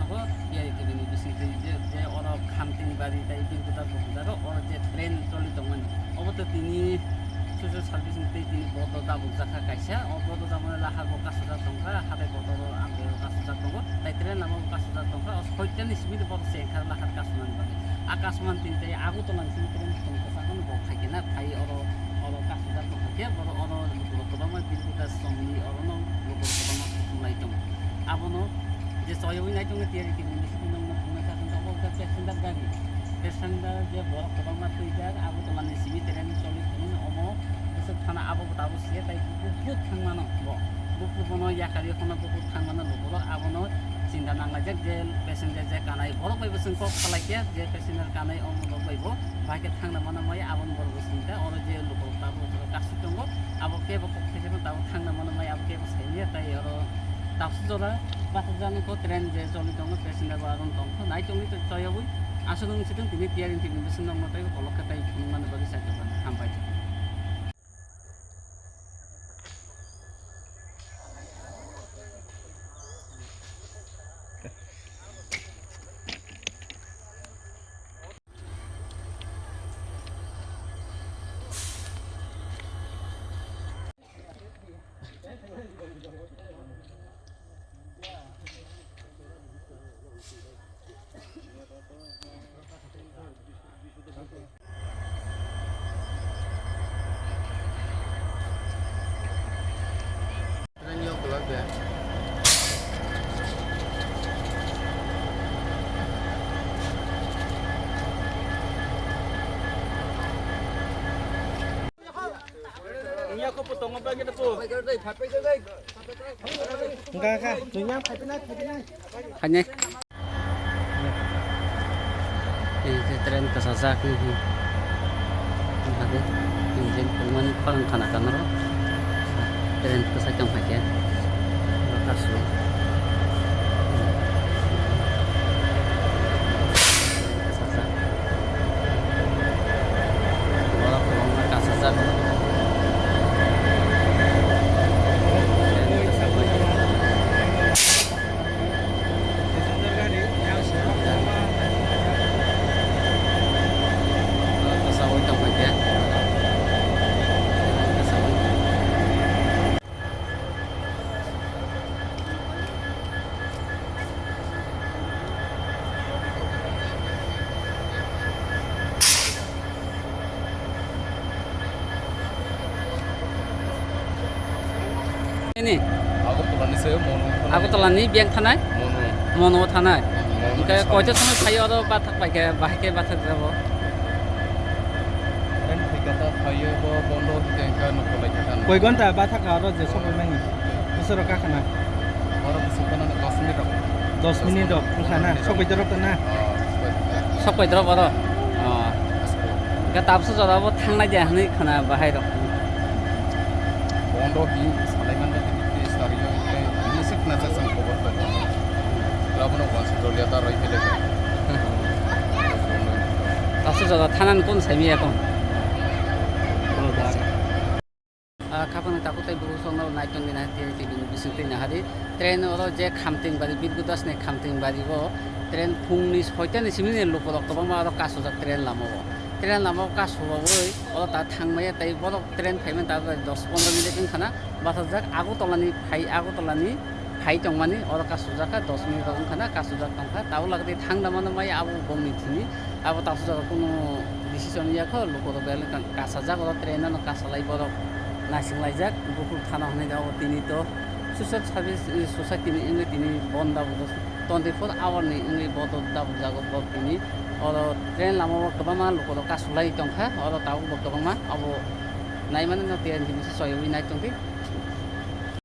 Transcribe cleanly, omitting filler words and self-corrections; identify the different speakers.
Speaker 1: থাকো ইয়ারি টিভিনি বিসিতে যে ওর খামতিং বাড়ি তাই বিরগুদাস বকুদারো ওর যে ট্রেন চলিত মানে অবত তিনি social service তিনি বড় দাবুক জাখা কাইসা অবদ জামানে লাহার কাসুজা দংখা হাতে বদর আগে কাসুজা দङ তাই ট্রেন নাম কাসুজা দংখা হইতানি সিমিতে বড় সেখার লাহার কাসুমান বাকি আকাশমান তিনটাই আগু তলান সিমি ট্রেন দংখা সাগন বড় থাকে না তাই ওর কাসুজা দংখাকে বড় ওর লোকদমা বিরগুদাস সমনি ওর নং লোকদমা খুলাই দङ আবনো যে সয়ই নাই দङ তিয়ারি টিভি মিসি নং বুনা থাকেন অবদ প্যাসেঞ্জার গাড়ি প্যাসেঞ্জার যে বড় কদমা তৈজার আগু তলান সিমি ট্রেন চলিতনি অমো থানা আবো তাবো সিয়ে তাই বহুত থাংমানো বুকুর বনো ইয়াকারি এখনো বহুত থাংমানো লোকর আবনো চিন্তা নাংলা যে প্যাসেঞ্জার যে কানাই বড় পাইবো जों কপ খালাইকে যে প্যাসেঞ্জার কানাই অমল পাইবো বাকি থাংনা মানে মাই আবন বড় চিন্তা ওর যে লোকর তাবো কাছি দङ আবো কেবো কপ থেকে তাবো থাংনা মানে মাই আবো কেবো সাইয়ে তাই ওর দাবসু জরা বাস জানো ট্রেন যে চলি দङ প্যাসেঞ্জার বারন দङ নাই দङ তো চয়বই আসলে সিদং তিনি টিয়ারিং টিভি বিসন দङ তাই কলকে তাই মানে বাকি সাইতে হামপাই Aku potong apa gitu tuh? Enggak, dunia hanya ini tren kasujak ini. Ada injin peman paling kanak roh. Tren kasujak pakai kasur. Kasujak. Orang pulang kasujak. Ini aku telah ni biang tanah mono tanah kayak kau itu sama kayu atau batak pakai batak apa
Speaker 2: kan kita kayu bondo kita nak kolekkan
Speaker 3: kau gonta batak ada je sok mengi besar kah kena
Speaker 2: orang besukan ada 10 minit
Speaker 3: 10 minit dok sana sok berderop tanah
Speaker 1: sok berderop ada kita tapsu jauh apa tanah je ni kena bahaya dok
Speaker 2: bondo di Salaiman di Stario ini sih nasa sangkobor tuh kalau mau konsul lihat taruh itu deh
Speaker 1: tapsu jauh tanan pun semi ya kon kapan takut tapi berusaha naik tuh nih nanti bisnis nih hari tren orang je kamting bari Birgudas nih kamting bari go tren pungnis hoitan nih sini nih lukurok tuh bang orang kasujak tren lama tren lama kasujak boy orang tak thangmaya tapi orang tren payment tapi 10-15 menit kan karena basajak aku tolani hai tongmani orang kasujak kan 10 menit kan karena kasujak tongkha tahu lagi thang damana mai aku bomi sini aku tak sujak kuno decision ya kau lukurok beli kan kasujak orang trenan orang kasalai borok nasing laijak buku tanah ni jauh tini to social service society ni tini bonda buku 24 hour ni ini bodo dabu jago bot tini orang tren lama waktu bama lukurok kasulai tongkha orang tahu waktu bama abu naik mana nanti yang jenis soal ini naik tongki